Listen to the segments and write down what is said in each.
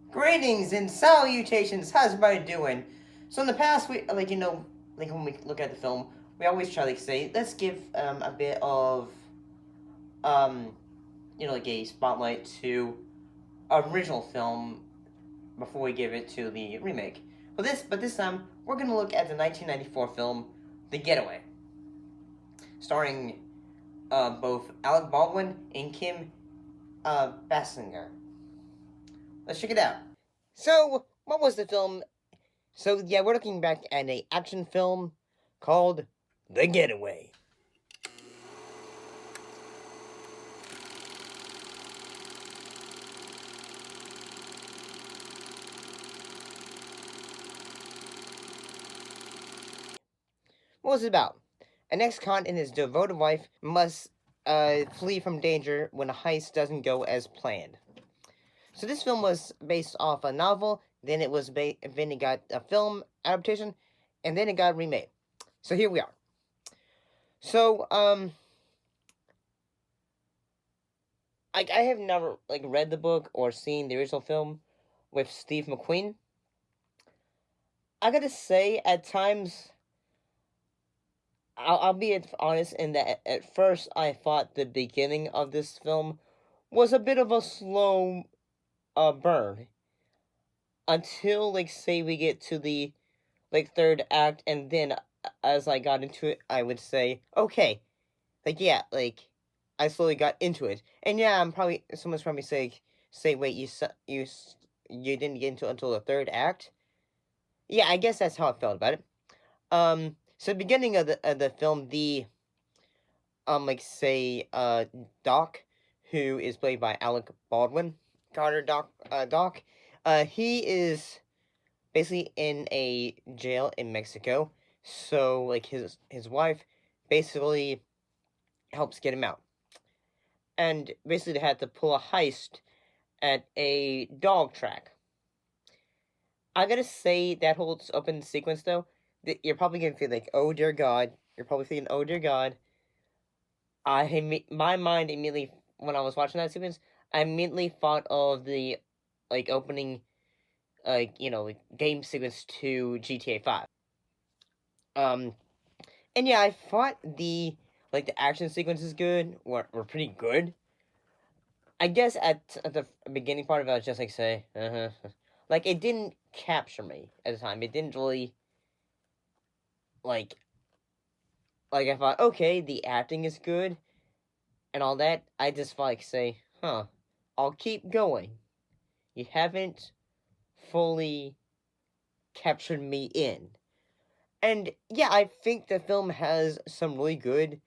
Greetings and salutations. How's everybody doing? So in the past, we like when we look at the film, we always try to say, let's give a bit of um like a spotlight to original film before we give it to the remake. But this time we're gonna look at the 1994 film The Getaway, starring both Alec Baldwin and Kim Bassinger. Let's check it out. So, what was the film? So, yeah, we're looking back at an action film called The Getaway. What was it about? An ex-con and his devoted wife must flee from danger when a heist doesn't go as planned. So this film was based off a novel, then it got a film adaptation, and then it got remade. So here we are. So I have never read the book or seen the original film with Steve McQueen. I gotta say, at times, I'll be honest in that at first I thought the beginning of this film was a bit of a slow burn until say we get to the third act, and then as I got into it, I would say, okay, I slowly got into it. And yeah, someone's probably say wait, you didn't get into it until the third act. Yeah, I guess that's how I felt about it. So the beginning of the film, the Doc, who is played by Alec Baldwin, Doc, he is basically in a jail in Mexico. So his wife basically helps get him out, and basically they had to pull a heist at a dog track. I gotta say, that whole open sequence though, you're probably gonna feel like, oh dear God. You're probably thinking, oh dear God. My mind immediately, when I was watching that sequence, I immediately thought of the opening game sequence to GTA 5. And yeah, I thought the action sequences were pretty good. I guess at the beginning part of it, I was just say, it didn't capture me at the time. It didn't really I thought, okay, the acting is good and all that. I just thought say, I'll keep going. You haven't fully captured me in. And yeah, I think the film has some really good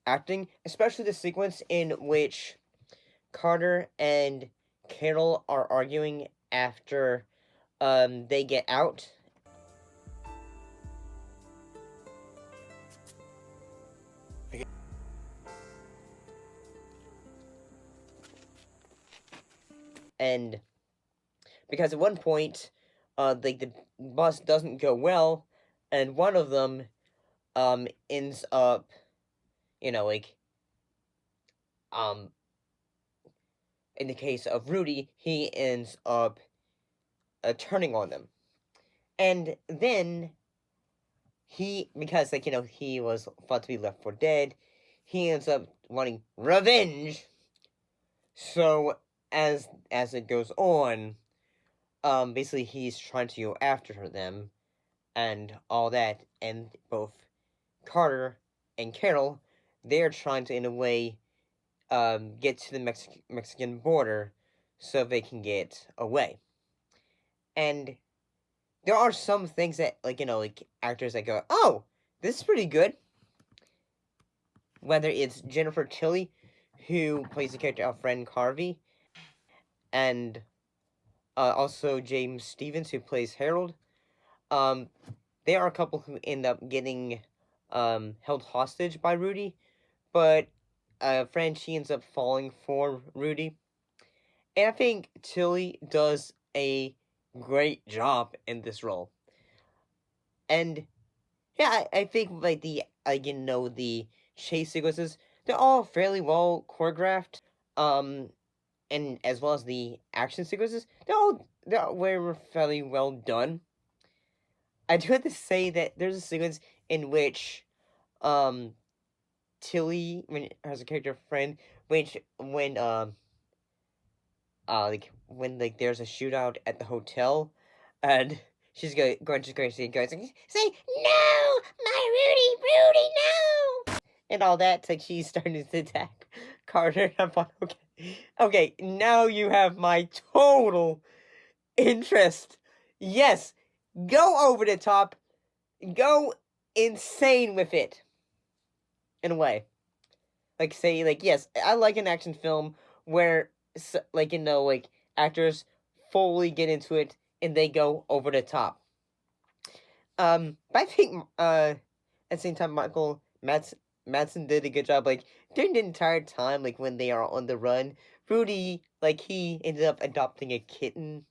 acting, especially the sequence in which Carter and Carol are arguing after they get out. And because at one point, the bus doesn't go well, and one of them ends up, in the case of Rudy, he ends up turning on them. And then because he was thought to be left for dead, he ends up wanting revenge. So as it goes on, basically he's trying to go after them and all that, and both Carter and Carol, they're trying to, in a way, get to the Mexican border so they can get away. And there are some things that, actors that go, oh, this is pretty good. Whether it's Jennifer Tilly, who plays the character of Friend Carvey, and also James Stevens, who plays Harold. They are a couple who end up getting held hostage by Rudy, but Fran, she ends up falling for Rudy. And I think Tilly does a great job in this role. And yeah, I think the chase sequences, they're all fairly well choreographed. Um, and as well as the action sequences, they're very fairly well done. I do have to say that there's a sequence in which um Tilly, when has a character friend, when like there's a shootout at the hotel, and she's going to say no, my Rudy, no, and all that. It's like she's starting to attack Carter. I'm like, okay, now you have my total interest. Yes, go over the top, go insane with it. In a way, like say like yes, I like an action film where like like actors fully get into it and they go over the top. But I think at the same time Madsen did a good job. Like during the entire time, like when they are on the run, Rudy like he ended up adopting a kitten,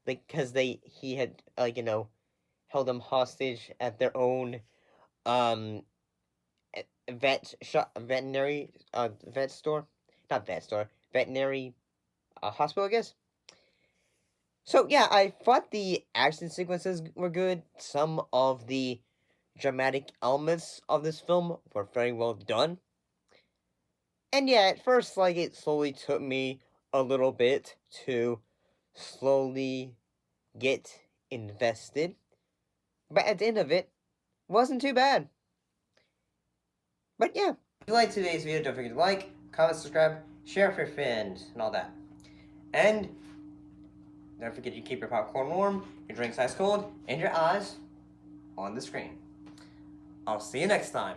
like because he had held them hostage at their own um veterinary vet store, not vet store, veterinary hospital, I guess. So yeah, I thought the action sequences were good. Some of the dramatic elements of this film were very well done. And yeah, at first, like it slowly took me a little bit to slowly get invested, but at the end of it, wasn't too bad. But yeah, if you liked today's video, don't forget to like, comment, subscribe, share with your friends, and all that. And don't forget to keep your popcorn warm, your drinks ice cold, and your eyes on the screen. I'll see you next time.